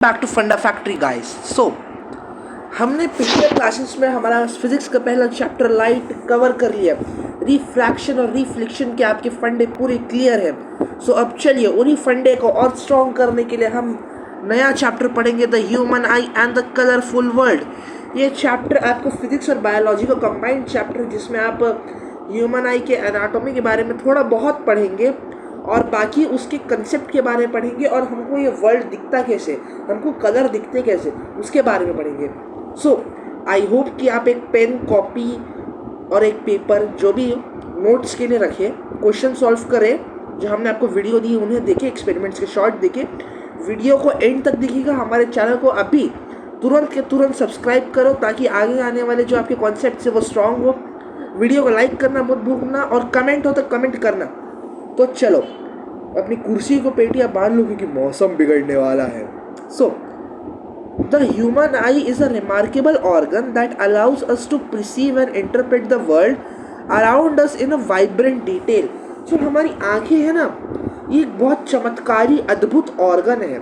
Back to फंडा factory guys. सो हमने पिछले क्लासेस में हमारा फिजिक्स का पहला चैप्टर लाइट कवर कर लिया। रिफ्रैक्शन और रिफ्लेक्शन के आपके फंडे पूरे क्लियर हैं। सो अब चलिए उन्हीं फंडे को और स्ट्रॉन्ग करने के लिए हम नया चैप्टर पढ़ेंगे, the human eye and the colourful world. ये चैप्टर आपको फिजिक्स और बायोलॉजी का कंबाइंड चैप्टर है, जिसमें आप ह्यूमन आई के एनाटॉमी के बारे में थोड़ा बहुत पढ़ेंगे और बाकी उसके कंसेप्ट के बारे में पढ़ेंगे, और हमको ये वर्ल्ड दिखता कैसे, हमको कलर दिखते कैसे, उसके बारे में पढ़ेंगे। सो आई होप कि आप एक पेन, कॉपी और एक पेपर जो भी नोट्स के लिए रखें, क्वेश्चन सॉल्व करें, जो हमने आपको वीडियो दी उन्हें देखें, एक्सपेरिमेंट्स के शॉर्ट देखें। वीडियो को एंड तक देखिएगा। हमारे चैनल को अभी तुरंत के तुरंत सब्सक्राइब करो, ताकि आगे आने वाले जो आपके कॉन्सेप्ट है वो स्ट्रांग हो। वीडियो को लाइक करना मत भूलना, और कमेंट हो तो कमेंट करना। तो चलो अपनी कुर्सी को पेटियां बांध लो, क्योंकि मौसम बिगड़ने वाला है। So the human eye is a remarkable organ that allows us to perceive and interpret the world around us in a vibrant detail. जो हमारी आंखें हैं ना, ये एक बहुत चमत्कारी अद्भुत ऑर्गन है,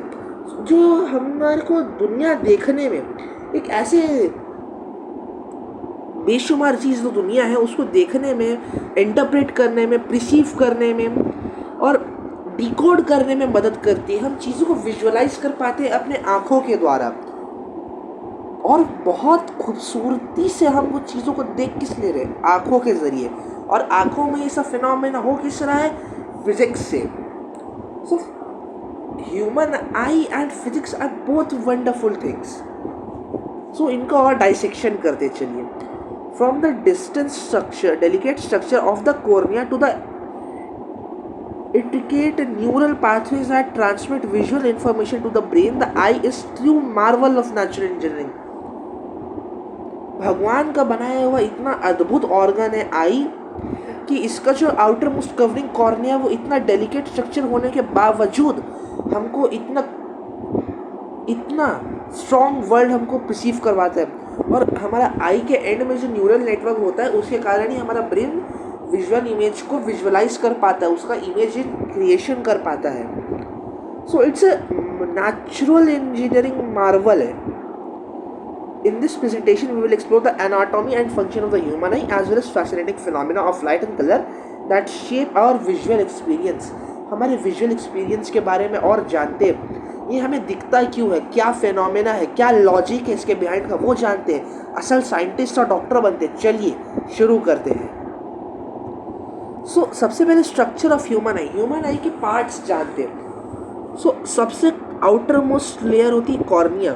जो हमारे को दुनिया देखने में एक ऐसे बेशुमार चीज़ जो दुनिया है उसको देखने में, इंटरप्रेट करने में, प्रिसीव करने में और डिकोड करने में मदद करती है। हम चीज़ों को विजुअलाइज कर पाते हैं अपने आँखों के द्वारा, और बहुत खूबसूरती से हम वो चीज़ों को देख किस ले रहे हैं, आँखों के ज़रिए। और आँखों में ये सब फिनोमेना हो किस रहा है, फिजिक्स से। So human eye and physics are both wonderful things. So इनका और डाइसेक्शन करते चलिए। From the distant structure, delicate structure of the cornea to the intricate neural pathways that transmit visual information to the brain, the eye is true marvel of natural engineering. भगवान का बनाया हुआ इतना अद्भुत ऑर्गन है आई, कि इसका जो आउटर मोस्ट कवरिंग कॉर्निया वो इतना डेलिकेट स्ट्रक्चर होने के बावजूद हमको इतना स्ट्रॉन्ग वर्ल्ड हमको परसीव करवाता है। और हमारा आई के एंड में जो न्यूरल नेटवर्क होता है, उसके कारण ही हमारा ब्रेन विजुअल इमेज को विजुअलाइज कर पाता है, उसका इमेज क्रिएशन कर पाता है। So it's a natural engineering Marvel है। In this presentation, we will explore the anatomy and function of the human eye, as well as fascinating phenomena of light and color that shape our visual experience. हमारे visual experience के बारे में और जानते हैं, ये हमें दिखता क्यों है, क्या फेनोमेना है, क्या लॉजिक है इसके बिहाइंड का, वो जानते हैं। असल साइंटिस्ट और डॉक्टर बनते हैं। चलिए शुरू करते हैं। सबसे पहले स्ट्रक्चर ऑफ ह्यूमन आई के पार्ट्स जानते हैं। सबसे आउटर मोस्ट लेयर होती है cornea,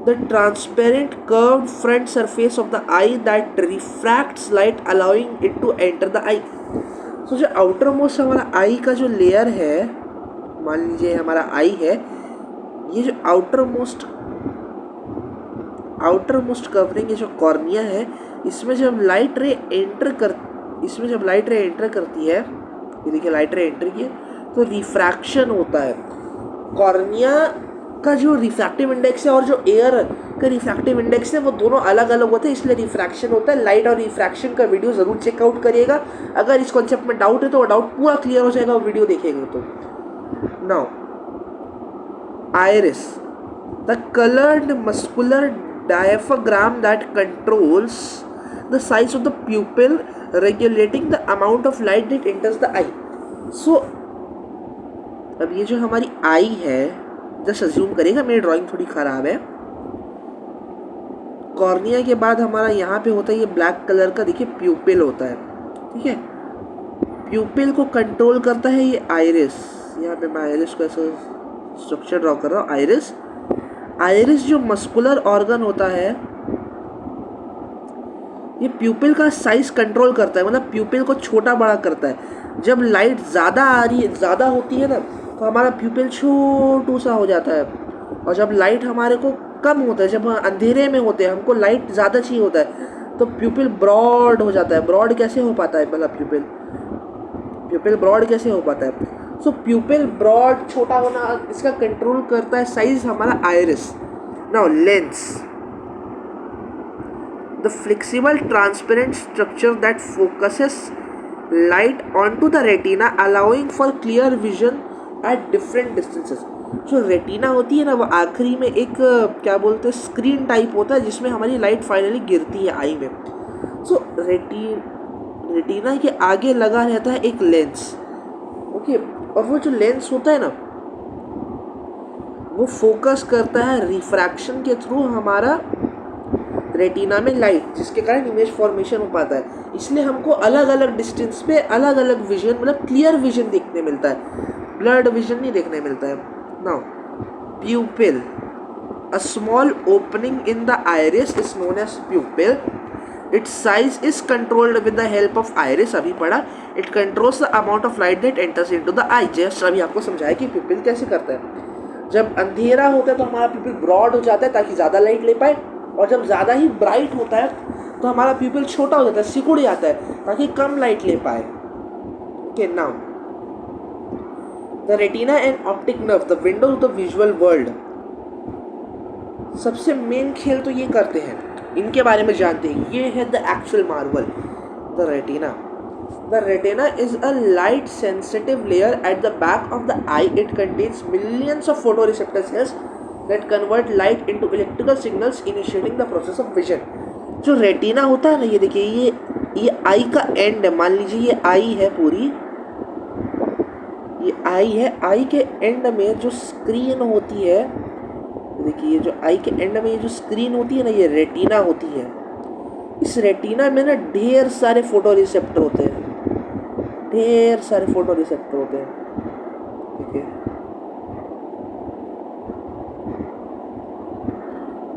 the transparent curved front surface of the eye that refracts light, allowing it to enter the eye. जो आउटर मोस्ट हमारा आई का जो लेयर है, मान लीजिए हमारा आई है, ये जो आउटर मोस्ट कवरिंग, ये जो कॉर्निया है, इसमें जब लाइट रे एंटर करती है, ये देखिए लाइट रे एंटर की है, तो रिफ्रैक्शन होता है। कॉर्निया का जो रिफ्रैक्टिव इंडेक्स है और जो एयर का रिफ्रैक्टिव इंडेक्स है, वो दोनों अलग अलग होते हैं, इसलिए रिफ्रैक्शन होता है। लाइट और रिफ्रैक्शन का वीडियो ज़रूर चेकआउट करिएगा। अगर इस कॉन्सेप्ट में डाउट है तो वो डाउट पूरा क्लियर हो जाएगा, वो वीडियो देखेंगे तो। Now iris, the coloured muscular diaphragm that controls the size of the pupil, regulating the amount of light that enters the eye. So अब ये जो हमारी आई है, जस्ट अज्यूम करेगा, मेरी ड्राइंग थोड़ी ख़राब है। कॉर्निया के बाद हमारा यहाँ पे होता है ये ब्लैक कलर का, देखिए प्यूपिल होता है, ठीक है। प्यूपिल को कंट्रोल करता है ये आइरिस। यहाँ पे मैं आइरिस को ऐसा स्ट्रक्चर ड्रॉ कर रहा हूँ। आइरिस जो मस्कुलर ऑर्गन होता है, ये प्यूपिल का साइज कंट्रोल करता है, मतलब प्यूपिल को छोटा बड़ा करता है। जब लाइट ज़्यादा होती है ना, तो हमारा प्यूपिल छोटू सा हो जाता है, और जब लाइट हमारे को कम होता है, जब अंधेरे में होते हैं, हमको लाइट ज़्यादा चाहिए होता है, तो प्यूपिल ब्रॉड हो जाता है। ब्रॉड कैसे हो पाता है, मतलब प्यूपिल ब्रॉड कैसे हो पाता है? प्यूपिल ब्रॉड छोटा होना, इसका कंट्रोल करता है साइज हमारा iris. Now lens, the flexible transparent structure that focuses light onto the retina, allowing for clear vision at different distances. जो रेटिना होती है ना वो आखिरी में एक क्या बोलते हैं स्क्रीन टाइप होता है जिसमें हमारी लाइट फाइनली गिरती है आई में। सो रेटिना के आगे लगा रहता है एक लेंस, ओके, और वो जो लेंस होता है ना वो फोकस करता है रिफ्रैक्शन के थ्रू हमारा रेटिना में लाइट, जिसके कारण इमेज फॉर्मेशन हो पाता है। इसलिए हमको अलग अलग डिस्टेंस पे अलग अलग विजन, मतलब क्लियर विजन देखने मिलता है, ब्लर्ड विजन नहीं देखने मिलता है। Now pupil, a small opening in the iris is known as pupil. Its size is controlled with the help of iris, अभी पढ़ा। It controls the amount of light that enters into the eye. Just अभी आपको समझाया कि प्यूपिल कैसे करता है। जब अंधेरा होता है तो हमारा प्यूपिल ब्रॉड हो जाता है ताकि ज़्यादा लाइट ले पाए, और जब ज़्यादा ही ब्राइट होता है तो हमारा प्यूपिल छोटा हो जाता है, सिकुड़ जाता है ताकि कम लाइट ले पाए। Okay, now the retina and optic nerve, the window of the visual world. सबसे मेन खेल तो ये करते हैं, इनके बारे में जानते हैं। ये है the actual Marvel, the retina. The retina is a light sensitive layer at the back of the eye. It contains millions of photoreceptor cells that convert light into electrical signals, initiating the process of vision. जो retina होता है ना, ये देखिए ये आई का and है। मान लीजिए ये आई है पूरी, ये आई है, आई के एंड में जो स्क्रीन होती है, देखिए ये जो आई के एंड में ये जो स्क्रीन होती है ना, ये रेटिना होती है। इस रेटिना में ना ढेर सारे फोटो रिसेप्टर होते हैं, ढेर सारे फोटो रिसेप्टर होते हैं, ठीक है,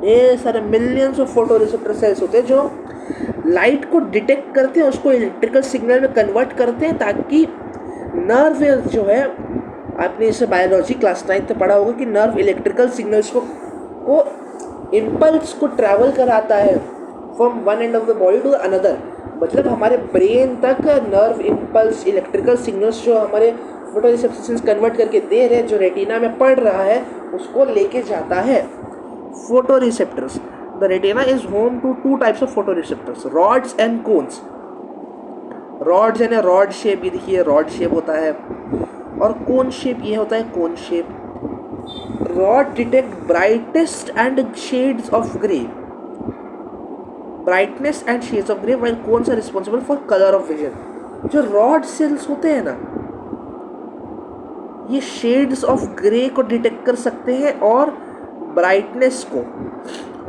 ढेर सारे millions of photo receptor cells होते हैं जो लाइट को डिटेक्ट करते हैं, उसको इलेक्ट्रिकल सिग्नल में कन्वर्ट करते हैं, ताकि नर्व जो है, आपने इसे बायोलॉजी क्लास 9 में पढ़ा होगा कि नर्व इलेक्ट्रिकल सिग्नल्स को इम्पल्स को ट्रैवल कराता है from one end of the body to another. मतलब हमारे ब्रेन तक नर्व इम्पल्स इलेक्ट्रिकल सिग्नल्स जो हमारे फोटो रिसेप्टर्स कन्वर्ट करके दे रहे हैं, जो रेटिना में पड़ रहा है उसको लेके जाता है photo receptors. The retina is home to two types of photo receptors, rods and cones. Rods यानी रॉड शेप, ये देखिए रॉड शेप होता है, और कोन शेप ये होता है cone shape. Rod detect brightest and shades of grey, brightness and shades of grey, while cones are responsible for color of vision. जो रॉड सेल्स होते हैं ना, ये शेड्स ऑफ ग्रे को डिटेक्ट कर सकते हैं और ब्राइटनेस को,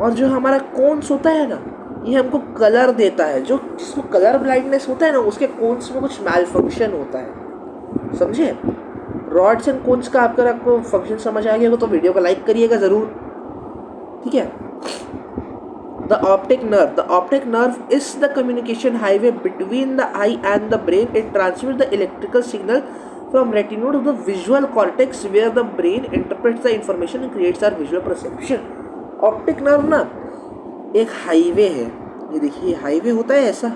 और जो हमारा कोन्स होता है ना, ये हमको कलर देता है। जो जिसको कलर ब्लाइंडनेस होता है ना, उसके कोन्स में कुछ मैल फंक्शन होता है, समझे। रॉड्स एंड कोन्स का आपको फंक्शन समझ आ गया हो तो वीडियो को लाइक करिएगा ज़रूर, ठीक है। The optic nerve. The optic nerve is the communication highway between the eye and the brain. It transmits the electrical signal from retina to the visual cortex, where the brain interprets the information and creates our visual perception. Optic nerve ना एक highway है, ये देखिए highway होता है ऐसा,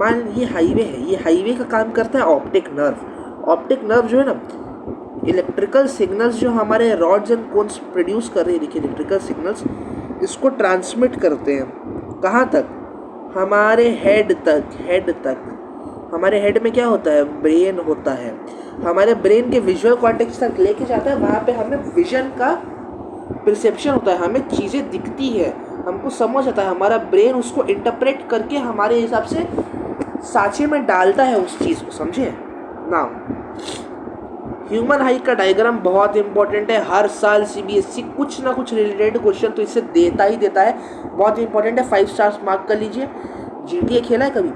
मान ये हाईवे है, ये हाईवे का काम करता है ऑप्टिक नर्व। ऑप्टिक नर्व जो है ना, इलेक्ट्रिकल सिग्नल्स जो हमारे रॉड्स एंड कोन्स प्रोड्यूस कर रहे हैं, देखिए इलेक्ट्रिकल सिग्नल्स, इसको ट्रांसमिट करते हैं कहाँ तक, हमारे हेड तक। हमारे हेड में क्या होता है, ब्रेन होता है, हमारे ब्रेन के विजुअल कॉर्टेक्स तक लेके जाता है। वहाँ पे हमें विजन का परसेप्शन होता है, हमें चीज़ें दिखती है, हमको समझ आता है, हमारा ब्रेन उसको इंटरप्रेट करके हमारे हिसाब से सांचे में डालता है उस चीज़ को, समझे ना। ह्यूमन हाइट का डायग्राम बहुत इंपॉर्टेंट है, हर साल सीबीएसई कुछ ना कुछ रिलेटेड क्वेश्चन तो इससे देता ही देता है, बहुत इंपॉर्टेंट है। 5 स्टार्स मार्क कर लीजिए। जीटीए खेला है कभी,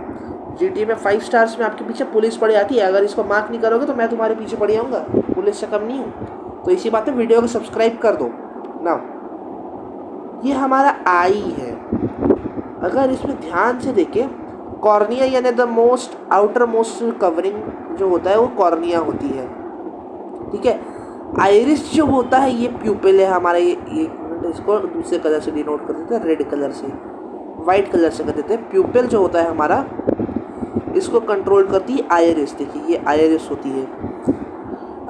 जीटीए में 5 स्टार्स में आपके पीछे पुलिस पड़ी आती है, अगर इसको मार्क नहीं करोगे तो मैं तुम्हारे पीछे पड़ी आऊँगा, पुलिस से कम नहीं हूँ। तो इसी बात में वीडियो को सब्सक्राइब कर दो ना। ये हमारा आई है, अगर इसमें ध्यान से देखें, कॉर्निया यानी the most outer most covering जो होता है वो कॉर्निया होती है, ठीक है। आइरिस जो होता है ये प्यूपिल है हमारा, ये इसको दूसरे कलर से डिनोट कर देते हैं, रेड कलर से, वाइट कलर से कर देते हैं। प्यूपिल जो होता है हमारा, इसको कंट्रोल करती है आइरिस, देखिए ये आइरिस होती है।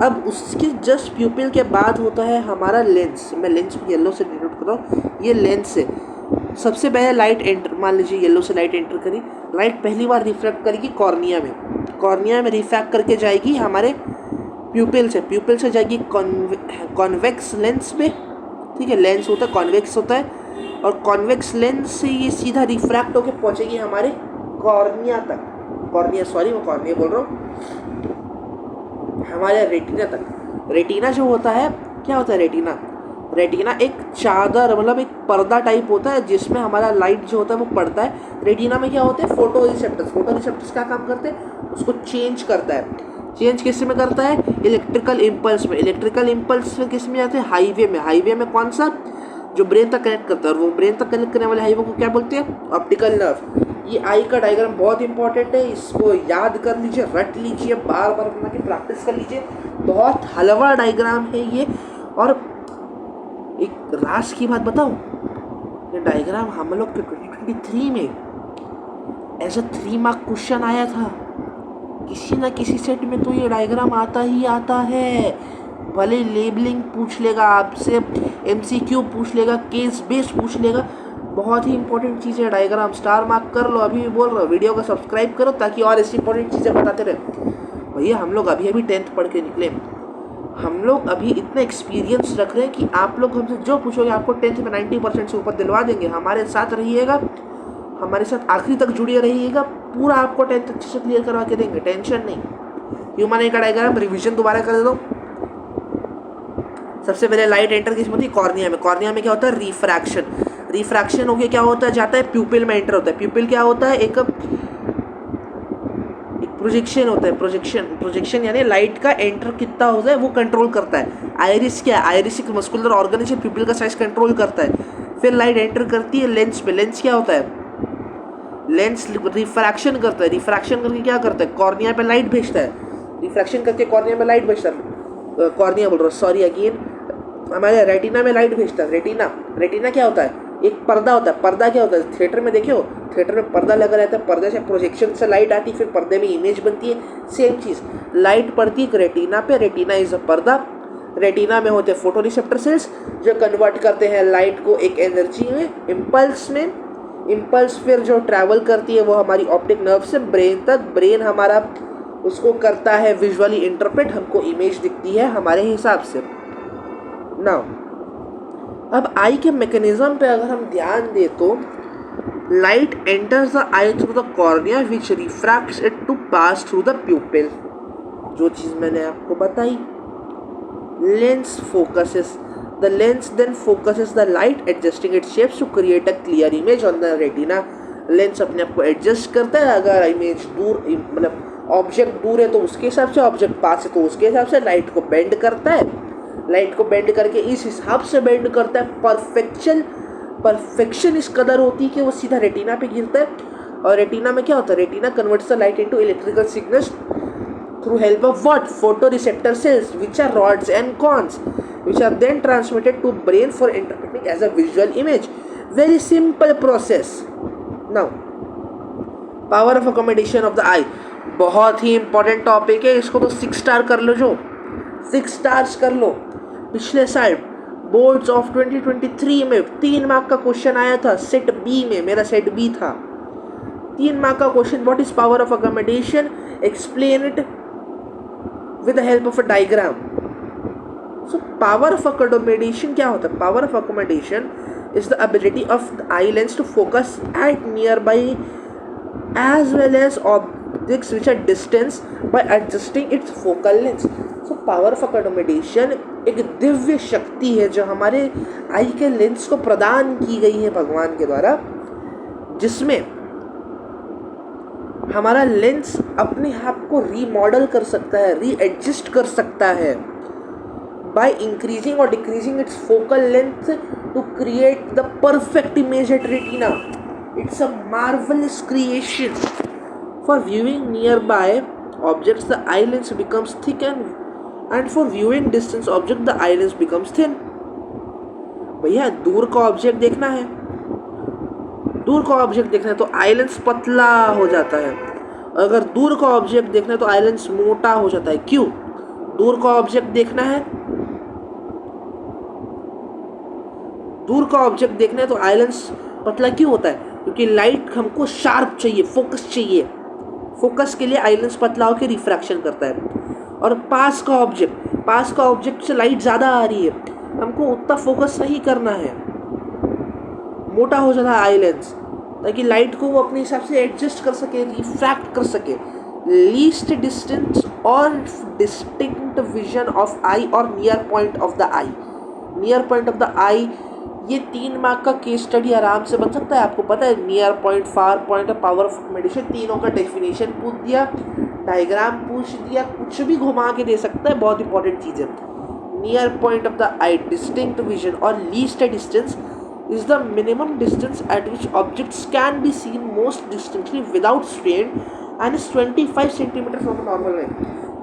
अब उसके जस्ट प्यूपिल के बाद होता है हमारा लेंस, मैं लेंस को येलो से डिनोट कर रहा हूँ, ये लेंस है। सबसे पहले लाइट एंटर, मान लीजिए येलो से लाइट एंटर करी, लाइट पहली बार रिफ्रैक्ट करेगी कॉर्निया में, कॉर्निया में रिफ्रैक्ट करके जाएगी हमारे प्यूपिल से जाएगी कॉन्वेक्स लेंस पे, ठीक है, लेंस होता है कॉन्वेक्स होता है, और कॉन्वेक्स लेंस से ये सीधा रिफ्रैक्ट होकर पहुंचेगी हमारे कॉर्निया तक, मैं कॉर्निया बोल रहा हूँ, हमारे रेटिना तक। रेटिना जो होता है, क्या होता है रेटिना एक चादर, मतलब एक पर्दा टाइप होता है जिसमें हमारा लाइट जो होता है वो पड़ता है। रेटिना में क्या होते हैं, फोटो रिसेप्टर्स क्या काम करते हैं, उसको चेंज करता है। चेंज किस में करता है, इलेक्ट्रिकल इम्पल्स में किस में जाते हैं, हाईवे में कौन सा, जो ब्रेन तक कनेक्ट करता है, और वो ब्रेन तक कनेक्ट करने वाले हाईवे को क्या बोलते हैं, ऑप्टिकल नर्व। ये आई का डायग्राम बहुत इंपॉर्टेंट है, इसको याद कर लीजिए, रट लीजिए, बार बार बना के प्रैक्टिस कर लीजिए, बहुत हलवा डायग्राम है ये। और एक राज की बात बताऊं, ये डायग्राम हम लोग के 2023 में एज अ 3 मार्क क्वेश्चन आया था, किसी ना किसी सेट में तो ये डायग्राम आता ही आता है। भले लेबलिंग पूछ लेगा आपसे, MCQ पूछ लेगा, केस बेस पूछ लेगा, बहुत ही इंपॉर्टेंट चीज़ है डायग्राम। स्टार मार्क कर लो, अभी भी बोल रहा हूँ, वीडियो को सब्सक्राइब करो ताकि और ऐसी इंपॉर्टेंट चीज़ें बताते रहे। भैया हम लोग अभी 10th पढ़ के निकले, हम लोग अभी इतना एक्सपीरियंस रख रहे हैं कि आप लोग हमसे जो पूछोगे आपको 10th में 90% से ऊपर दिलवा देंगे। हमारे साथ रहिएगा, हमारे साथ आखिरी तक जुड़े रहिएगा, पूरा आपको 10th अच्छे से क्लियर करवा के देंगे, टेंशन नहीं। ह्यूमन आई का डायग्राम रिवीजन दोबारा कर दो। सबसे पहले लाइट एंटर किस में थी, कॉर्निया में क्या होता है, रिफ्रैक्शन हो गया, क्या होता है, जाता है प्यूपिल में एंटर होता है। प्यूपिल क्या होता है, एक प्रोजेक्शन होता है, प्रोजेक्शन यानी लाइट का एंटर कितना होता है वो कंट्रोल करता है। आइरिस क्या है, आइरिस एक मस्कुलर ऑर्गन है, प्यूपिल का साइज कंट्रोल करता है। फिर लाइट एंटर करती है लेंस पे, लेंस क्या होता है, लेंस रिफ्रैक्शन करता है, रिफ्रैक्शन करके क्या करता है, कॉर्निया पे लाइट भेजता है, रिफ्रैक्शन करके कॉर्निया में लाइट भेजता है, कॉर्निया बोल रहा हूँ, सॉरी अगेन, हमारे रेटिना में लाइट भेजता है। रेटिना क्या होता है, एक पर्दा होता है। पर्दा क्या होता है, थिएटर में देखियो, थिएटर में पर्दा लगा रहता है, पर्दे से प्रोजेक्शन से लाइट आती है, फिर पर्दे में इमेज बनती है। सेम चीज़, लाइट पड़ती है रेटिना पे, रेटिना इज अ पर्दा। रेटिना में होते हैं फोटो रिसेप्टर सेल्स जो कन्वर्ट करते हैं लाइट को एक एनर्जी में, इम्पल्स में। इम्पल्स फिर जो ट्रैवल करती है वो हमारी ऑप्टिक नर्व से ब्रेन तक, ब्रेन हमारा उसको करता है विजुअली इंटरप्रेट, हमको इमेज दिखती है हमारे हिसाब से। नाउ अब आई के मैकेनिज्म पे अगर हम ध्यान दें तो light enters the eye through the cornea which refracts it to pass through the pupil. जो चीज़ मैंने आपको बताई, lens focuses, the lens then focuses the light adjusting its shapes to create a clear image on the retina. Lens अपने आप को adjust करता है, अगर इमेज दूर, मतलब ऑब्जेक्ट दूर है तो उसके हिसाब से, ऑब्जेक्ट पास है तो उसके हिसाब से लाइट को बेंड करता है, लाइट को बेंड करके इस हिसाब से बेंड करता है। परफेक्शन इस कदर होती है कि वो सीधा रेटिना पे गिरता है। और रेटिना में क्या होता है, retina converts the light into electrical signals through help of what, photoreceptor cells which are rods and cones, which are then transmitted to brain for interpreting as a visual image. Very simple process. Now power of accommodation of the eye, बहुत ही important topic है, इसको तो 6 star कर लो, जो 6 stars कर लो। पिछले साल boards of 2023 में 3 मार्क का क्वेश्चन आया था, सेट बी में, मेरा सेट बी था, 3 मार्क का question, what is power of accommodation, explain it with the help of a diagram. So power of accommodation क्या होता है, power of accommodation is the ability of the eye lens to focus at nearby as well as objects which are distant by adjusting its focal length. So power of accommodation एक दिव्य शक्ति है जो हमारे आई के lens को प्रदान की गई है भगवान के द्वारा, जिसमें हमारा लेंस अपने आप को रीमॉडल कर सकता है, रीएडजस्ट कर सकता है बाय इंक्रीजिंग और decreasing its focal length to create the perfect image at retina. It's a marvellous creation. For viewing nearby objects the eye lens becomes thick and for viewing distance object the eye lens becomes thin. भैया दूर का object देखना है, दूर का object देखना है तो आई लेंस पतला हो जाता है. अगर दूर का ऑब्जेक्ट देखना है तो आई लेंस मोटा हो जाता है. क्यों? दूर का ऑब्जेक्ट देखना है, दूर का ऑब्जेक्ट देखना है तो आई लेंस पतला क्यों होता है? क्योंकि लाइट हमको शार्प चाहिए, फोकस चाहिए. फोकस के लिए आई लेंस पतला होकर रिफ्रैक्शन करता है. और पास का ऑब्जेक्ट से लाइट ज़्यादा आ रही है, हमको उतना फोकस नहीं करना है, मोटा हो जाता है आई लेंस, ताकि लाइट को वो अपने हिसाब से एडजस्ट कर सके, रिफ्रैक्ट कर सके। लीस्ट डिस्टेंस और डिस्टिंक्ट विजन ऑफ आई और near point of the eye. Near point of the eye, ये 3 मार्क का केस स्टडी आराम से बन सकता है। आपको पता है नियर पॉइंट, फार पॉइंट और पावर ऑफ अकोमोडेशन, तीनों का डेफिनेशन पूछ दिया, डायग्राम पूछ दिया, कुछ भी घुमा के दे सकता है। बहुत इंपॉर्टेंट चीज़ है। Near point of the eye, distinct vision और least distance is the minimum distance at which objects can be seen most distinctly without strain and is 25 centimetre from a normal line।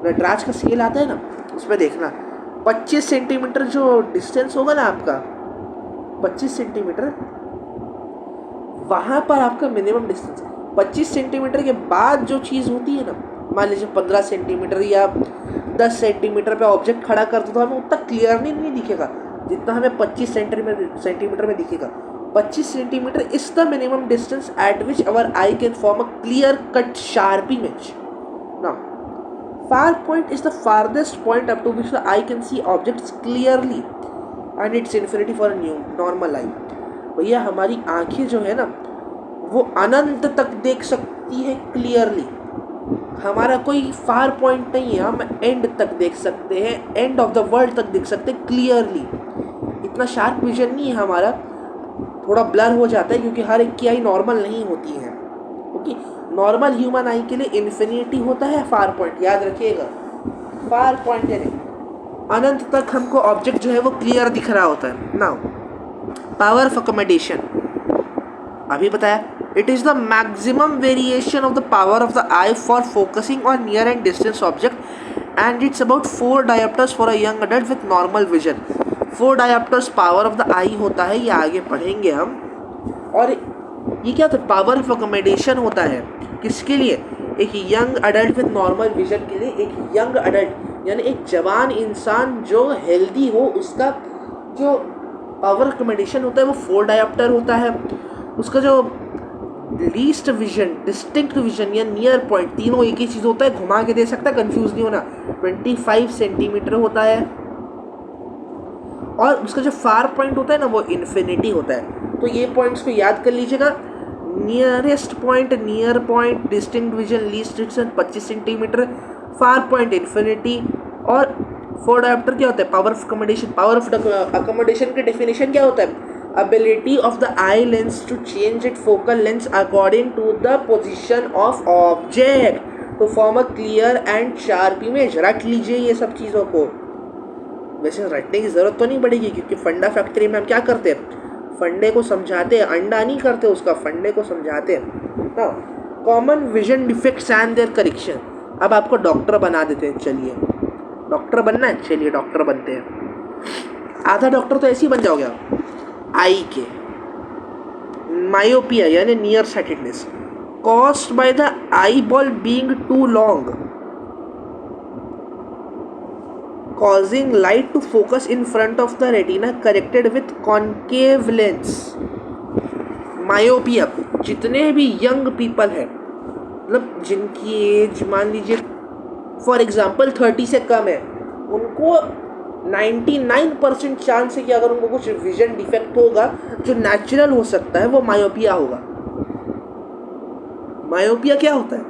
Nataraj का scale आता है ना, उसमें देखना 25 centimetre जो distance होगा ना आपका, 25 सेंटीमीटर, वहाँ पर आपका मिनिमम डिस्टेंस। 25 सेंटीमीटर के बाद जो चीज़ होती है ना, मान लीजिए 15 सेंटीमीटर या 10 सेंटीमीटर पे ऑब्जेक्ट खड़ा कर दो तो हमें उतना क्लियरली नहीं दिखेगा जितना हमें 25 सेंटीमीटर में दिखेगा। 25 centimetre is the minimum distance at which our eye can form a clear cut sharp image. Now far point is the farthest point up to which the eye can see objects clearly and it's infinity for a new normal eye. भैया हमारी आंखें जो है ना, वो अनंत तक देख सकती है क्लियरली। हमारा कोई फार पॉइंट नहीं है, हम एंड तक देख सकते हैं, एंड ऑफ द वर्ल्ड तक देख सकते हैं क्लियरली। इतना शार्प विजन नहीं है हमारा, थोड़ा ब्लर हो जाता है क्योंकि हर एक की आई नॉर्मल नहीं होती है। ओके, नॉर्मल ह्यूमन आई के लिए इन्फिनिटी होता है फार पॉइंट, याद रखिएगा। फार पॉइंट यानी अनंत तक हमको ऑब्जेक्ट जो है वो क्लियर दिख रहा होता है। नाउ पावर ऑफ अकोमोडेशन अभी बताया, it is the maximum variation of the power of the eye for focusing on near and distance object and it's about 4 diopters for a young adult with normal vision। 4 diopters power of the eye होता है, ये आगे पढ़ेंगे हम। और ये क्या होता है, पावर ऑफ अकोमोडेशन होता है किसके लिए, एक young adult with normal vision के लिए। एक यंग अडल्ट यानी एक जवान इंसान जो हेल्दी हो, उसका जो पावर अकोमोडेशन होता है वो 4 डायोप्टर होता है। उसका जो लीस्ट विजन, डिस्टिंक्ट विजन या नियर पॉइंट, तीनों एक ही चीज़ होता है, घुमा के दे सकता है, कंफ्यूज नहीं होना, 25 सेंटीमीटर होता है। और उसका जो फार पॉइंट होता है ना, वो इन्फिनिटी होता है। तो ये पॉइंट्स को याद कर लीजिएगा। Nearest point, near point, distinct vision, least distance 25 centimetre, far point infinity. और 4 डायोप्टर क्या होता है, power of accommodation. Power of accommodation की डेफिनेशन क्या होता है, ability of the eye lens to change its focal length according to the position of object to form a clear and sharp image। रट लीजिए ये सब चीज़ों को। वैसे रटने की ज़रूरत तो नहीं पड़ेगी क्योंकि फंडा फैक्ट्री में हम क्या करते हैं, फंडे को समझाते हैं, अंडा नहीं करते उसका, फंडे को समझाते हैं ना। Common vision defects and their correction. अब आपको डॉक्टर बना देते हैं, चलिए डॉक्टर बनना है, चलिए डॉक्टर बनते हैं। आधा डॉक्टर तो ऐसे ही बन जाओगे आप। आई के मायोपिया यानी near sightedness caused by the eye ball being too long causing light to focus in front of the retina corrected with concave lens। Myopia जितने भी यंग पीपल हैं, मतलब जिनकी एज मान लीजिए फॉर एग्जांपल 30 से कम है, उनको 99% चांस है कि अगर उनको कुछ विजन डिफेक्ट होगा जो नेचुरल हो सकता है, वो मायोपिया होगा। मायोपिया क्या होता है,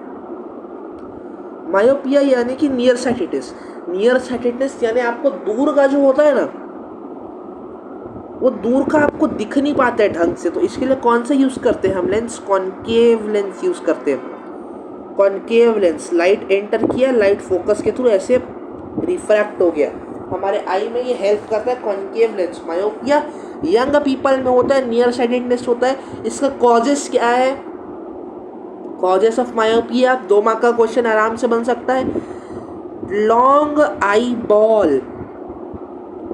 मायोपिया यानी कि नियर साइटेडनेस। नियर साइटेडनेस यानी आपको दूर का जो होता है ना, वो दूर का आपको दिख नहीं पाता है ढंग से, तो इसके लिए कौन सा यूज़ करते हैं हम, लेंस, कॉनकेव लेंस यूज़ करते हैं। कॉनकेव लेंस, लाइट एंटर किया, लाइट फोकस के थ्रू ऐसे रिफ्रैक्ट हो गया, हमारे आई में ये हेल्प करता है concave lens. Myopia young people में होता है, नियर साइटेडनेस होता है। इसका कॉजेस क्या है, कॉजेस ऑफ मायोपिया 2 मार्क का क्वेश्चन आराम से बन सकता है। Long eye ball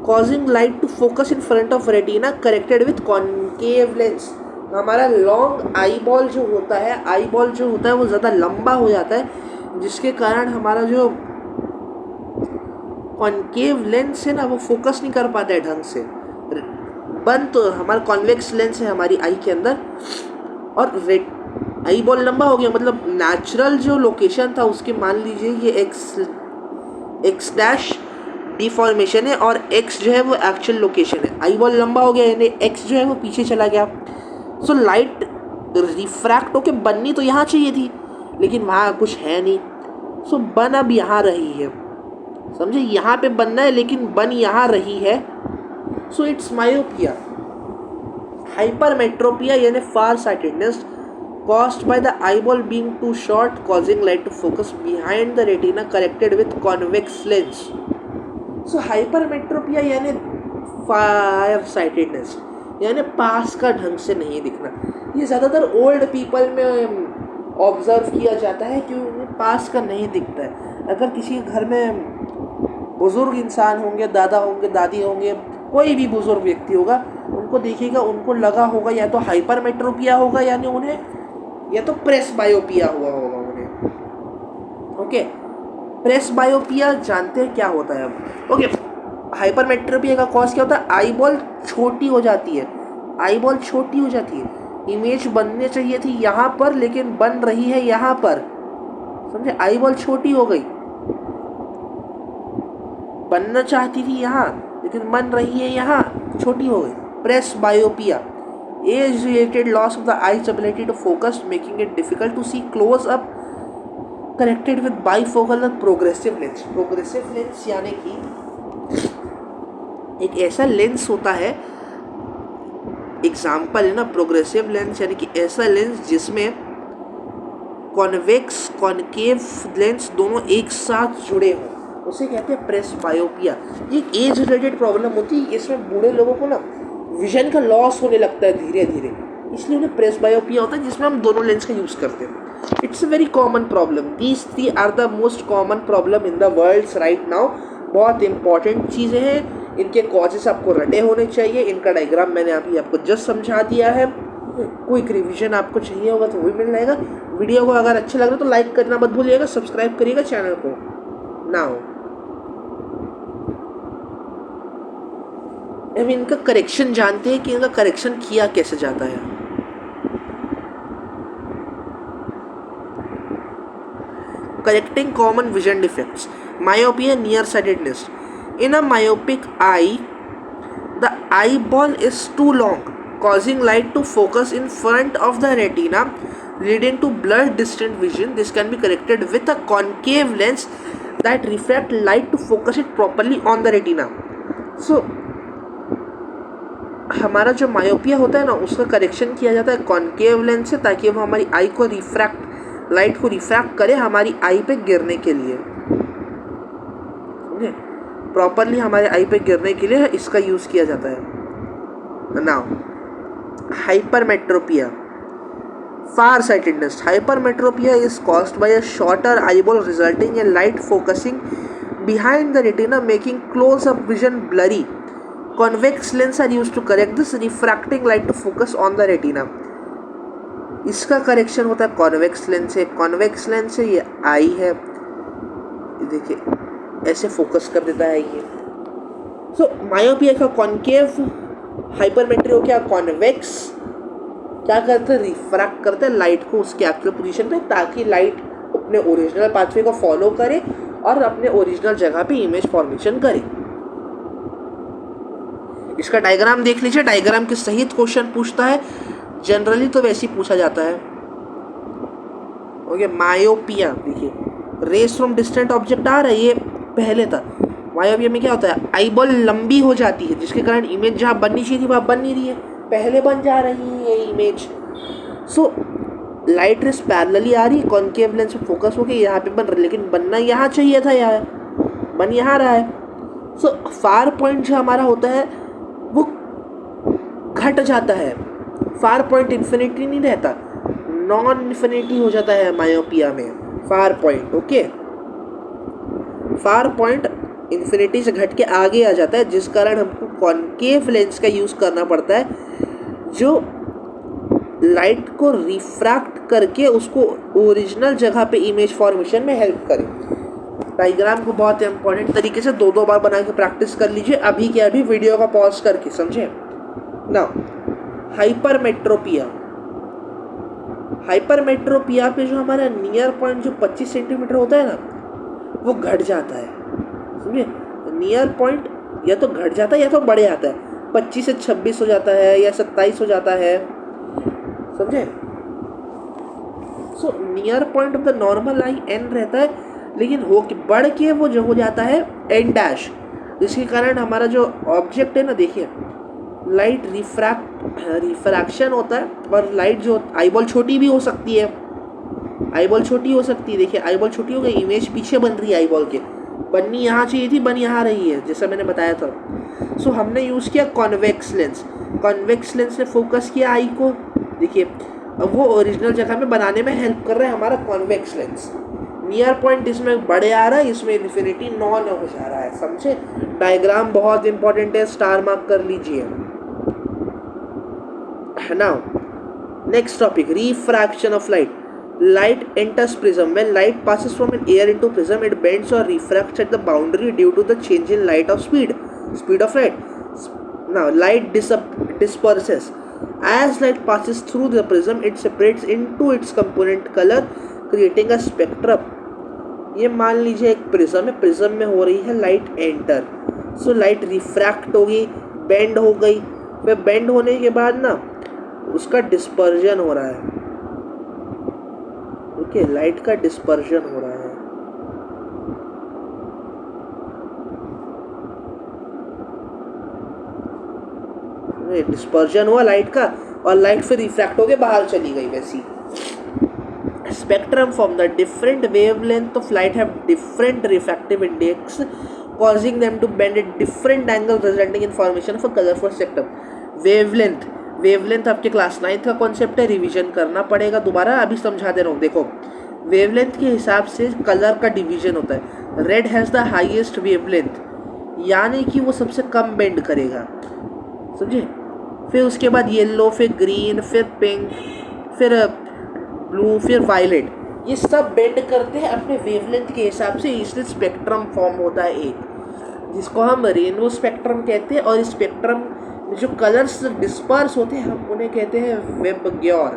causing light to focus in front of retina corrected with concave lens। हमारा लॉन्ग आई बॉल जो होता है, आई बॉल जो होता है वो ज़्यादा लंबा हो जाता है, जिसके कारण हमारा जो कॉन्केव लेंस है ना, वो फोकस नहीं कर पाता है ढंग से। बंद तो हमारा कॉन्वेक्स लेंस है हमारी आई के अंदर, और आई बॉल लंबा हो गया, मतलब नेचुरल जो लोकेशन था उसके मान लीजिए ये एक्स एक्स डैश डिफॉर्मेशन है और एक्स जो है वो एक्चुअल लोकेशन है। आई बॉल लंबा हो गया यानी एक्स जो है वो पीछे चला गया। सो लाइट रिफ्रैक्ट होके बननी तो यहाँ चाहिए थी लेकिन वहाँ कुछ है नहीं। सो बन अब यहाँ रही है, समझे, यहाँ पे बनना है लेकिन बन यहाँ रही है। So it's myopia. हाइपरमेट्रोपिया यानी फार sightedness caused by the eyeball being too short causing light to focus behind the retina corrected with convex lens. So hypermetropia यानी फार साइटेडनेस यानी पास का ढंग से नहीं दिखना। ये ज़्यादातर ओल्ड पीपल में ऑब्जर्व किया जाता है कि उन्हें पास का नहीं दिखता है। अगर किसी घर में बुज़ुर्ग इंसान होंगे, दादा होंगे, दादी होंगे, कोई भी बुज़ुर्ग व्यक्ति होगा, उनको देखिएगा, उनको लगा होगा या तो हाइपरमेट्रोपिया होगा यानी उन्हें, या तो प्रेस बायोपिया हुआ होगा उन्हें। ओके, प्रेस बायोपिया जानते हैं क्या होता है अब। ओके, हाइपरमेट्रोपिया का कॉज क्या होता है? आई बॉल छोटी हो जाती है, आई बॉल छोटी हो जाती है। इमेज बनने चाहिए थी यहाँ पर लेकिन बन रही है यहाँ पर, समझे, आई बॉल छोटी हो गई। बनना चाहती थी यहाँ लेकिन बन रही है यहाँ, छोटी हो गई। Presbyopia, age related loss of the eye's ability to focus making it difficult to see close up corrected with bifocal progressive lens. Progressive lens यानी कि एक ऐसा लेंस होता है, एग्जाम्पल है ना प्रोग्रेसिव लेंस, यानी कि ऐसा लेंस जिसमें कॉन्वेक्स कॉनकेव लेंस दोनों एक साथ जुड़े हों, उसे कहते हैं प्रेस बायोपिया। ये एज रिलेटेड प्रॉब्लम होती है, इसमें बूढ़े लोगों को ना विजन का लॉस होने लगता है धीरे धीरे, इसलिए उन्हें प्रेस बायोपिया होता है जिसमें हम दोनों लेंस का यूज़ करते हैं। It's a very common problem. These three are the most common problem in the world right now. बहुत इंपॉर्टेंट चीज़ें हैं, इनके कॉजेस आपको रटे होने चाहिए। इनका डायग्राम मैंने अभी आपको जस्ट समझा दिया है। क्विक रिवीजन आपको चाहिए होगा तो वही मिल जाएगा। वीडियो को अगर अच्छा लग रहा है तो लाइक करना मत भूलिएगा, सब्सक्राइब करिएगा चैनल को। नाउ अब इनका करेक्शन जानते हैं कि इनका करेक्शन किया कैसे जाता है। Correcting common vision defects, myopia, nearsightedness. In a myopic eye, the eyeball is too long, causing light to focus in front of the retina, leading to blurred distant vision. This can be corrected with a concave lens that reflect light to focus it properly on the retina. So हमारा जो myopia होता है ना, उसका correction किया जाता है concave lens से, ताकि वो हमारी आई को लाइट को रिफ्रैक्ट करे हमारी आई पे गिरने के लिए, प्रॉपरली हमारे आई पे गिरने के लिए इसका यूज़ किया जाता है। Now hypermetropia, far sightedness. Hypermetropia is caused by a shorter eyeball resulting in light focusing behind the retina making close up vision blurry. Convex lens are used to correct this, refracting light to focus on the retina. इसका correction होता है convex lens से। Convex lens से ये आई है, देखिए ऐसे focus कर देता है ये। सो मायोपिया का कॉनकेव, हाइपरमेट्रोपिया कॉन्वेक्स क्या करते हैं? रिफ्रैक्ट करते हैं लाइट को उसके एक्चुअल पोजीशन पे, ताकि लाइट अपने ओरिजिनल पाथवे को फॉलो करे और अपने ओरिजिनल जगह पे इमेज फॉर्मेशन करे। इसका डायग्राम देख लीजिए, डायग्राम के सहित क्वेश्चन पूछता है, जनरली तो वैसे ही पूछा जाता है। ओके, मायोपिया देखिए, रेस फ्रॉम डिस्टेंट ऑब्जेक्ट आ रहा है, ये पहले था। मायोपिया में क्या होता है? आईबॉल लंबी हो जाती है जिसके कारण इमेज जहाँ बननी चाहिए थी वहाँ बन नहीं रही है, पहले बन जा रही है image. So light rays parallelly आ रही है, कॉनकेव लेंस पे फोकस होके यहाँ पे बन रही है, लेकिन बनना यहाँ चाहिए था, यहाँ बन यहाँ रहा है। सो फार पॉइंट जो हमारा होता है वो घट जाता है। फार पॉइंट इन्फिनिटी नहीं रहता, नॉन इन्फिनिटी हो जाता है मायोपिया में far point. Okay, far point infinity से घट के आगे आ जाता है, जिस कारण हमको कॉनकेव लेंस का यूज़ करना पड़ता है, जो लाइट को रिफ्रैक्ट करके उसको ओरिजिनल जगह पे इमेज फॉर्मेशन में हेल्प करे। डायग्राम को बहुत इंपॉर्टेंट तरीके से दो दो बार बना के प्रैक्टिस कर लीजिए, अभी के अभी वीडियो का पॉज करके, समझे ना। हाइपरमेट्रोपिया, हाइपरमेट्रोपिया पे जो हमारा नियर पॉइंट जो 25 सेंटीमीटर होता है ना, वो घट जाता है। समझे। नियर पॉइंट या तो घट जाता है या तो बढ़ जाता है, 25 से 26 हो जाता है या 27 हो जाता है, समझे। So near point of the normal eye एन रहता है, लेकिन हो के बढ़ के वो जो हो जाता है एन डैश, जिसके कारण हमारा जो ऑब्जेक्ट है ना, देखिए लाइट रिफ्रैक्शन होता है। और लाइट जो आईबॉल छोटी भी हो सकती है, आईबॉल छोटी हो सकती है, देखिए आईबॉल छोटी हो गई, इमेज पीछे बन रही है आईबॉल के, बननी यहाँ चाहिए थी, बन यहाँ रही है, जैसा मैंने बताया था। सो हमने यूज़ किया कॉन्वेक्स लेंस। कॉन्वेक्स लेंस ने फोकस किया आई को, देखिए अब वो ओरिजिनल जगह में बनाने में हेल्प कर रहा है हमारा कॉन्वेक्स लेंस। नियर पॉइंट इसमें बड़े आ रहा है, इसमें इन्फिनिटी नॉन हो जा रहा है, समझे। डायग्राम बहुत इंपॉर्टेंट है, स्टार मार्क कर लीजिए। Now next topic, refraction of light. Light enters prism. When light passes from an air into prism, it bends or refracts at the boundary due to the change in light of speed of light. Now light disperses. As light passes through the prism, it separates into its component color, creating a spectrum. ये मान लीजिए एक prism है, prism में हो रही है light enter, so light refract होगी, बेंड हो गई, फिर बेंड होने के बाद ना उसका डिस्पर्जन हो रहा है, ओके, लाइट का डिस्पर्जन हो रहा है, डिस्पर्जन हुआ लाइट का और लाइट फिर रिफ्रैक्ट होके बाहर चली गई। वैसी spectrum from the different wavelength of light have different refractive index, causing them to bend at different angles, resulting in formation of a colorful spectrum. Wavelength आपके क्लास 9 का कॉन्सेप्ट है, रिवीजन करना पड़ेगा दोबारा, अभी समझा दे रहा हूँ। देखो वेवलेंथ के हिसाब से कलर का डिवीजन होता है। Red has the highest wavelength, यानी कि वो सबसे कम बेंड करेगा, समझे। फिर उसके बाद येलो, फिर ग्रीन, फिर पिंक, फिर ब्लू, फिर वायलेट, ये सब बेंड करते हैं अपने वेवलेंथ के हिसाब से, इसलिए स्पेक्ट्रम फॉर्म होता है एक, जिसको हम रेनबो स्पेक्ट्रम कहते हैं। और इस स्पेक्ट्रम में जो कलर्स डिस्पर्स होते हैं हम उन्हें कहते हैं वेबग्योर।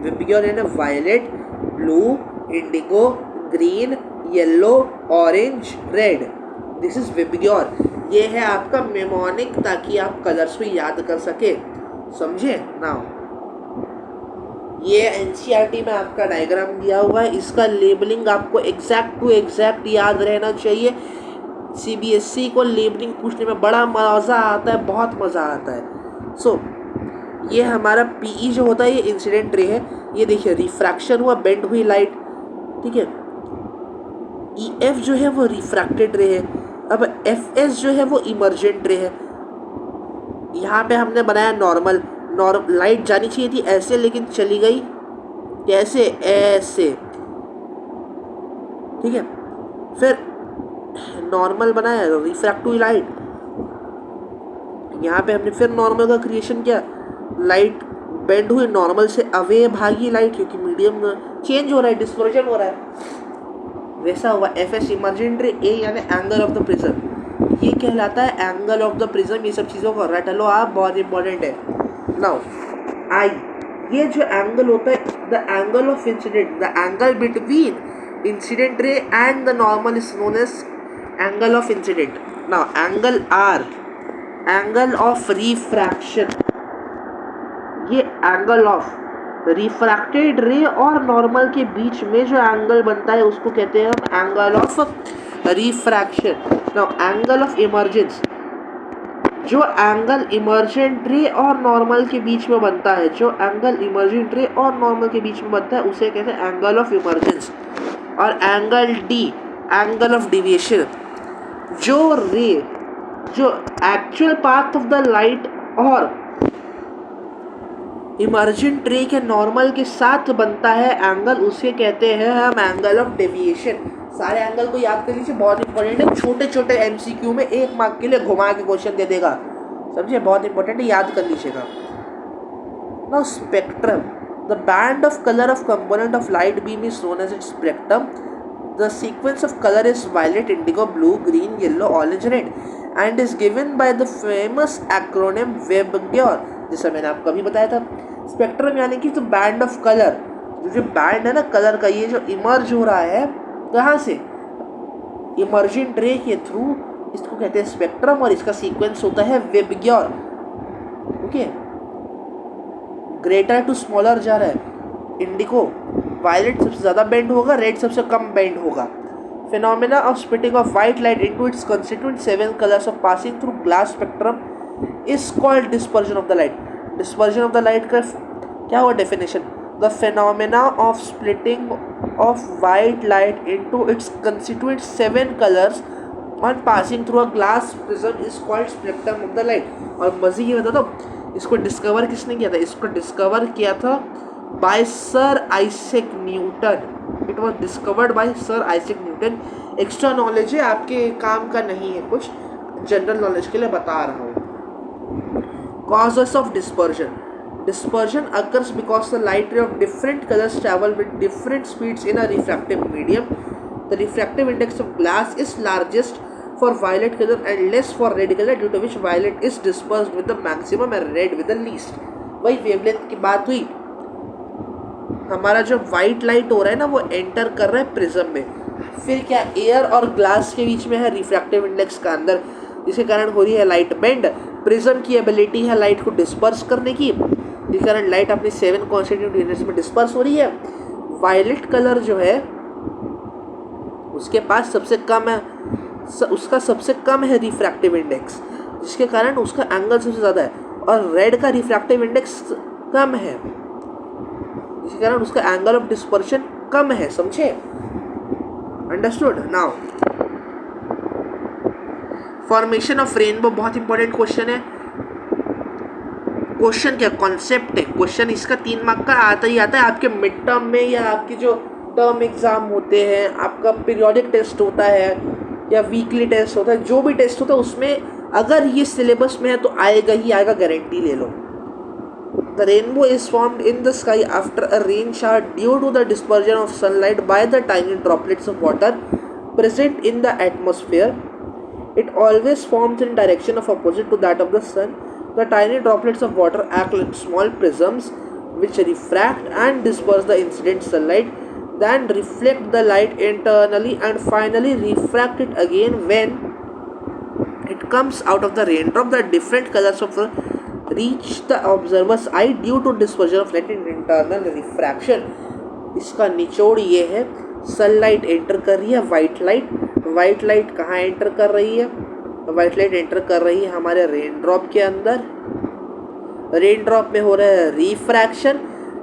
वेबग्योर है ना, violet, blue, indigo, green, yellow, orange, red, this is VIBGYOR. ये है आपका मेमोनिक, ताकि आप कलर्स को याद कर सके, समझे ना। ये एनसीईआरटी में आपका डायग्राम दिया हुआ है, इसका लेबलिंग आपको एग्जैक्ट टू एग्जैक्ट याद रहना चाहिए। सीबीएसई को लेबलिंग पूछने में बड़ा मज़ा आता है, बहुत मज़ा आता है। सो ये हमारा पीई जो होता है ये इंसिडेंट रे है। ये देखिए रिफ्रैक्शन हुआ, बेंड हुई लाइट, ठीक है। ईएफ जो है वो रिफ्रैक्टेड रे है। अब एफएस जो है वो इमर्जेंट रे है। यहाँ पे हमने बनाया नॉर्मल, लाइट जानी चाहिए थी ऐसे, लेकिन चली गई कैसे, ऐसे, ठीक है। फिर नॉर्मल बनाया, रिफ्रैक्ट हुई लाइट, यहाँ पे हमने फिर नॉर्मल का क्रिएशन किया, लाइट बेंड हुई, नॉर्मल से अवे भागी लाइट, क्योंकि मीडियम चेंज हो रहा है, डिस्पर्जन हो रहा है, वैसा हुआ। एफएस इमर्जेंट रे, ए यानी एंगल ऑफ द प्रिज्म, ये कहलाता है एंगल ऑफ द प्रिज्म। ये सब चीज़ों को रट लो आप, बहुत इंपॉर्टेंट है। नाउ आई, ये जो एंगल होता है, the angle of incident, the angle between incident ray and the normal is known as angle of incident. Now angle r, angle of refraction, ये एंगल ऑफ रिफ्रैक्टेड रे और normal के बीच में जो angle बनता है उसको कहते हैं हम angle of refraction. Now angle of emergence, जो एंगल इमर्जेंट रे और नॉर्मल के बीच में बनता है, जो एंगल इमर्जेंट रे और नॉर्मल के बीच में बनता है उसे कहते हैं एंगल ऑफ इमर्जेंस। और angle D, angle of deviation, जो रे, जो actual path of the light और इमर्जेंट रे के नॉर्मल के साथ बनता है एंगल, उसे कहते हैं हम एंगल ऑफ डेविएशन। सारे एंगल को याद कर लीजिए, बहुत इंपॉर्टेंट है। छोटे छोटे एमसीक्यू में 1 मार्क के लिए घुमा के क्वेश्चन दे देगा, समझिए, बहुत इंपॉर्टेंट है, याद कर लीजिएगा। Now spectrum, the band of colour of component of light beam is known as its spectrum. The sequence of colour is violet, indigo, blue, green, yellow, orange, red and is given by the famous acronym VIBGYOR, जैसा मैंने आपको अभी बताया था। Spectrum यानी कि जो band of colour, तो जो बैंड है ना कलर का, ये जो इमर्ज हो रहा है कहाँ से, इमर्जेंट रे के थ्रू, इसको कहते हैं स्पेक्ट्रम, और इसका सीक्वेंस होता है VIBGYOR. Okay, greater to smaller जा रहा है इंडिको, वायलेट सबसे ज़्यादा बेंड होगा, रेड सबसे कम बेंड होगा। Phenomena of splitting of white light into its constituent 7 colors of passing through glass spectrum is called dispersion of the light. Dispersion of the light का क्या हुआ definition? The phenomena of splitting of white light into its constituent 7 colors on passing through a glass prism is called spectrum of the light. और मज़े ये बता दो, इसको discover किसने किया था? इसको डिस्कवर किया था by Sir Isaac Newton. It was discovered by Sir Isaac Newton. Extra knowledge है, आपके काम का नहीं है, कुछ जनरल नॉलेज के लिए बता रहा हूँ। Causes of dispersion, dispersion occurs because the light ray of different colours travel with different speeds in a refractive medium. The refractive index of glass is largest for violet color and less for red color, due to which violet is dispersed with the maximum and red with the least। वही wavelength की बात हुई। हमारा जो white light हो रहा है ना, वो एंटर कर रहा है प्रिज्म में, फिर क्या एयर और ग्लास के बीच में है रिफ्रैक्टिव इंडेक्स का अंदर, जिसके कारण हो रही है लाइट बेंड। प्रिज्म की एबिलिटी है लाइट को डिस्पर्स करने की, जिसके कारण लाइट अपनी 7 कॉन्स्टिट्यूएंट यूनिट्स में डिस्पर्स हो रही है। वायलेट कलर जो है उसके पास सबसे कम है, उसका सबसे कम है रिफ्रैक्टिव इंडेक्स, जिसके कारण उसका एंगल सबसे ज़्यादा है, और रेड का रिफ्रैक्टिव इंडेक्स कम है, जिसके कारण उसका एंगल ऑफ डिस्पर्शन कम है। समझे? Understood? Now formation of rainbow बहुत इंपॉर्टेंट क्वेश्चन है। क्वेश्चन क्या कॉन्सेप्ट है, क्वेश्चन इसका 3 मार्क का आता ही आता है आपके मिड टर्म में, या आपके जो टर्म एग्जाम होते हैं, आपका पीरियोडिक टेस्ट होता है या वीकली टेस्ट होता है, जो भी टेस्ट होता है उसमें अगर ये सिलेबस में है तो आएगा ही आएगा, गारंटी ले लो। The rainbow is formed in the sky after a rain shower due to the dispersion of sunlight by the tiny droplets of water present in the atmosphere. It always forms in direction of opposite to that of the sun. The tiny droplets of water act like small prisms which refract and disperse the incident sunlight, then reflect the light internally and finally refract it again when it comes out of the raindrop. The different colors of reach the observer's eye due to dispersion of light and internal refraction। इसका निचोड़ ये है, sunlight enter कर रही है, white light कहाँ enter कर रही है? वाइट लाइट एंटर कर रही है हमारे रेनड्रॉप के अंदर, रेनड्रॉप में हो रहा है रिफ्रैक्शन,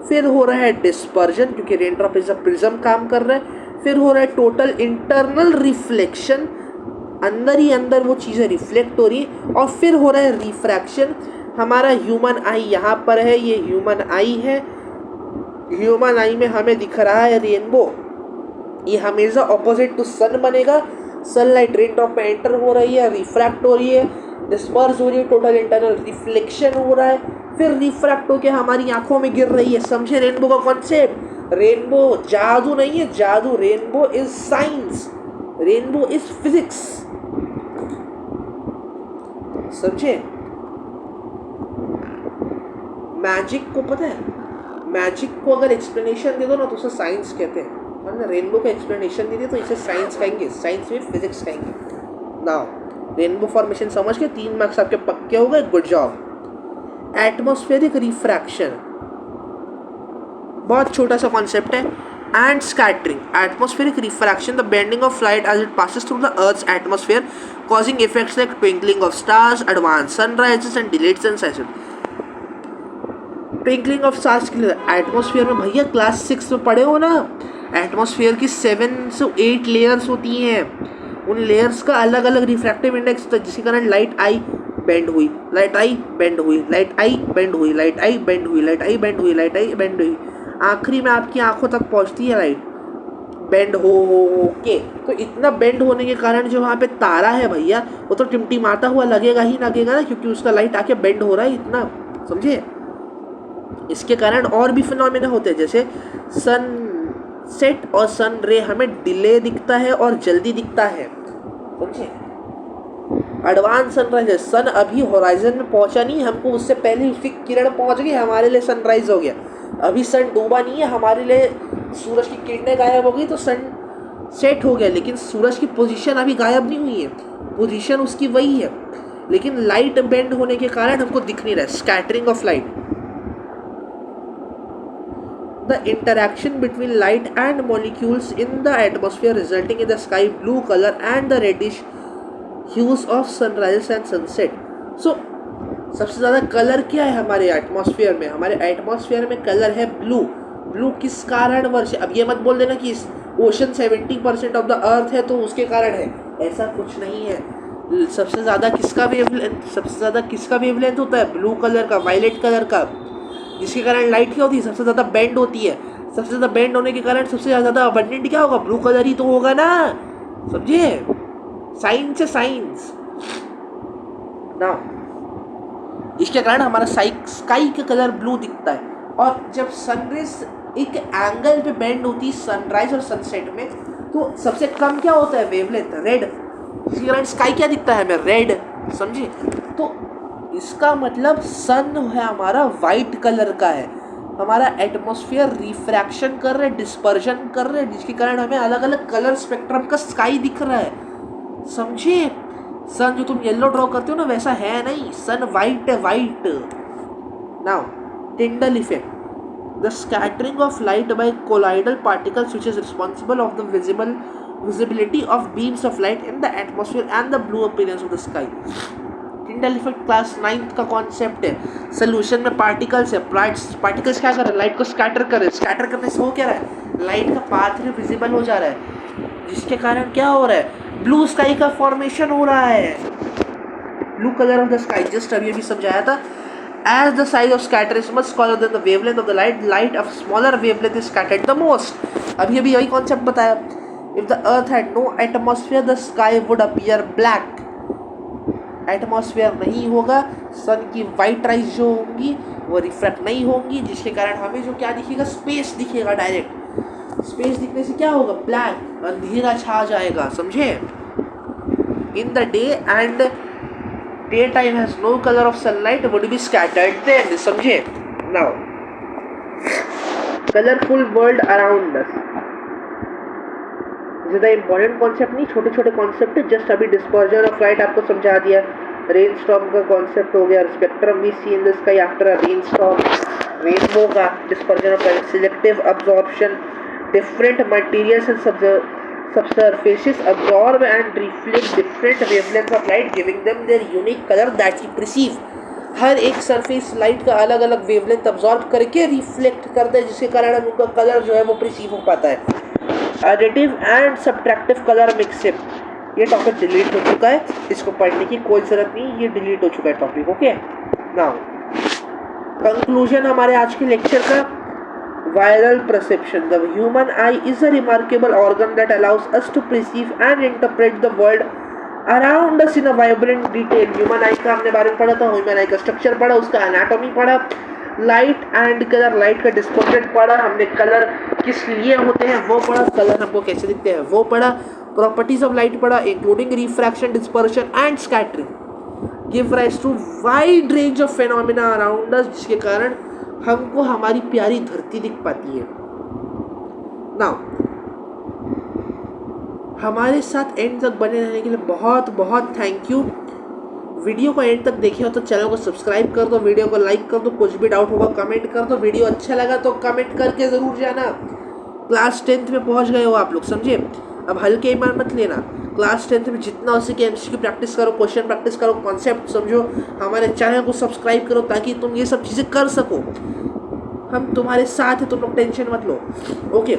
फिर हो रहा है डिस्पर्जन क्योंकि रेनड्रॉप इज अ प्रिज्म काम कर रहा है, फिर हो रहा है टोटल इंटरनल रिफ्लेक्शन, अंदर ही अंदर वो चीज़ें रिफ्लेक्ट हो रही है, और फिर हो रहा है रिफ्रैक्शन। हमारा ह्यूमन आई यहाँ पर है, ये ह्यूमन आई है, ह्यूमन आई में हमें दिख रहा है रेनबो, ये हमेशा ऑपोजिट टू सन बनेगा। सनलाइट रेनड्रॉप में एंटर हो रही है, रिफ्रैक्ट हो रही है, डिस्पर्स हो रही है, टोटल इंटरनल रिफ्लेक्शन हो रहा है, फिर रिफ्रैक्ट होकर हमारी आंखों में गिर रही है। समझे रेनबो का कॉन्सेप्ट? रेनबो जादू नहीं है, जादू, rainbow is science, rainbow is physics. समझे? मैजिक को पता है, मैजिक को अगर एक्सप्लेनेशन दे दो ना तो उसे साइंस कहते हैं, और रेनबो का एक्सप्लेनेशन दे दे तो इसे साइंस कहेंगे, साइंस में फिजिक्स कहेंगे। नाउ रेनबो फॉर्मेशन समझ के 3 मार्क्स आपके पक्के हो गए, गुड जॉब। एटमॉस्फेरिक रिफ्रैक्शन बहुत छोटा सा कॉन्सेप्ट है, and scattering. Atmospheric refraction the bending of light as it passes through the earth's atmosphere causing effects like twinkling of stars, advanced sunrises and delayed sunsettes। Twinkling of stars के लिए atmosphere में भैया class 6 में पढ़े हो ना, atmosphere की 7 से 8 लेयर्स होती हैं, उन लेयर्स का अलग अलग रिफ्रैक्टिव इंडेक्स होता है, जिसके कारण लाइट आई बेंड हुई, लाइट आई बेंड हुई, लाइट आई बेंड हुई, लाइट आई बेंड हुई, लाइट आई बेंड हुई, लाइट आई बेंड हुई, आखिरी में आपकी आंखों तक पहुंचती है लाइट बेंड हो के। तो इतना बेंड होने के कारण जो वहाँ पे तारा है भैया वो तो टिमटिमाता हुआ लगेगा ही लगेगा ना, क्योंकि उसका लाइट आके बेंड हो रहा है इतना। समझे? इसके कारण और भी फिनोमेना होते हैं, जैसे सन सेट और सन रे हमें डिले दिखता है और जल्दी दिखता है। समझे? एडवांस सनराइज है, सन अभी होराइजन में पहुंचा नहीं, हमको उससे पहले उसकी किरण पहुंच गई, हमारे लिए सनराइज हो गया। अभी सन डूबा नहीं है, हमारे लिए सूरज की किरणें गायब हो गई तो सन सेट हो गया, लेकिन सूरज की पोजीशन अभी गायब नहीं हुई है, पोजीशन उसकी वही है, लेकिन लाइट बेंड होने के कारण हमको दिख नहीं रहा है, scattering of light. The interaction between light and molecules in the atmosphere resulting in the sky blue color and the reddish hues of sunrise and sunset. So सबसे ज़्यादा कलर क्या है हमारे एटमॉस्फेयर में? हमारे एटमॉस्फेयर में कलर है blue. Blue किस कारण वर्ष? अब ये मत बोल देना कि ओशन 70% ऑफ द अर्थ है तो उसके कारण है, ऐसा कुछ नहीं है। सबसे ज़्यादा किसका वेवलेंथ होता है? ब्लू कलर का, वायलेट कलर का, जिसके कारण लाइट क्या होती है? सबसे ज़्यादा बेंड होती है। सबसे ज़्यादा बेंड होने के कारण सबसे ज़्यादा अबंडेंट क्या होगा? ब्लू कलर ही तो होगा ना, समझे? साइंस है, साइंस ना। इसके कारण हमारा स्काई का कलर ब्लू दिखता है। और जब सनराइज एक एंगल पे बेंड होती है सनराइज और सनसेट में, तो सबसे कम क्या होता है? Wavelength, red. इसके कारण स्काई क्या दिखता है हमें? रेड, समझे? तो इसका मतलब सन है हमारा वाइट कलर का है। हमारा एटमॉस्फेयर रिफ्रैक्शन कर रहे, डिस्पर्जन कर रहे, जिसके कारण हमें अलग अलग कलर स्पेक्ट्रम का स्काई दिख रहा है, समझे? सन जो तुम येलो ड्रॉ करते हो ना, वैसा है नहीं, सन वाइट है, white. Now Tyndall effect, the scattering of light by colloidal particles which is responsible of the visibility of beams of light in the atmosphere and the blue appearance of the sky. Tyndall effect class 9th का concept है। Solution में particles है, particles क्या कर रहे हैं? Light को scatter कर रहे हैं। स्कैटर करने से हो क्या रहा है? लाइट का पाथ विजिबल हो जा रहा है, जिसके कारण क्या हो रहा है? ब्लू स्काई का फॉर्मेशन हो रहा है, blue colour of the sky. Just अभी समझाया था। As the size of scatter is much smaller than the wavelength of the light of smaller wavelength is scattered the most. अभी यही कॉन्सेप्ट बताया। If the earth had no atmosphere, the sky would appear black. Atmosphere नहीं होगा, सन की white rise जो होंगी वो refract नहीं होंगी, जिसके कारण हमें जो क्या दिखेगा? स्पेस दिखेगा डायरेक्ट। स्पेस दिखने से क्या होगा? ब्लैक, अंधेरा छा जाएगा, समझे? In the day and day time has no colour of sunlight would be scattered then, समझे? Now colourful world around us, ज़्यादा इंपॉर्टेंट कॉन्सेप्ट नहीं, छोटे छोटे कॉन्सेप्ट है। जस्ट अभी डिस्पर्जन ऑफ लाइट आपको समझा दिया, रेन स्टॉर्म का कॉन्सेप्ट हो गया, spectrum we see in the sky after a rain storm, rainbow का dispersion of light, selective absorption, different materials and subsurfaces absorb and reflect different wavelengths of light giving them their unique color that we perceive. हर एक surface light का अलग अलग wavelength absorb करके reflect करता है, जिसके कारण हम उनका कलर जो है वो परसीव हो पाता है। Additive and subtractive colour mixing, ये टॉपिक डिलीट हो चुका है, इसको पढ़ने की कोई जरूरत नहीं, ये डिलीट हो चुका है टॉपिक। ओके, नाउ कंक्लूजन हमारे आज के लेक्चर का। Viral perception. The human eye is a remarkable organ that allows us to perceive and interpret the world around us in a vibrant detail. Human eye का हमने बारे में पढ़ा था, ह्यूमन आई का स्ट्रक्चर पढ़ा, उसका एनाटॉमी पढ़ा, लाइट एंड कलर, लाइट का डिस्पर्जन पढ़ा हमने, कलर किस लिए होते हैं वो पढ़ा, कलर हमको कैसे दिखते हैं वो पढ़ा, प्रॉपर्टीज ऑफ लाइट पढ़ा including refraction, dispersion and scattering give rise to wide range of phenomena around us, जिसके कारण हमको हमारी प्यारी धरती दिख पाती है। नाउ हमारे साथ एंड तक बने रहने के लिए बहुत बहुत थैंक यू। वीडियो को एंड तक देखे हो तो चैनल को सब्सक्राइब कर दो, वीडियो को लाइक कर दो, कुछ भी डाउट होगा कमेंट कर दो, वीडियो अच्छा लगा तो कमेंट करके ज़रूर जाना। क्लास 10th में पहुंच गए हो आप लोग, समझे? अब हल्के ईमान मत लेना, क्लास 10th में जितना हो सके एमसीक्यू प्रैक्टिस करो, क्वेश्चन प्रैक्टिस करो, कॉन्सेप्ट समझो, हमारे चैनल को सब्सक्राइब करो ताकि तुम ये सब चीज़ें कर सको। हम तुम्हारे साथ हैं, तुम लोग टेंशन मत लो। Okay,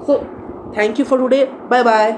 so thank you for today, bye bye.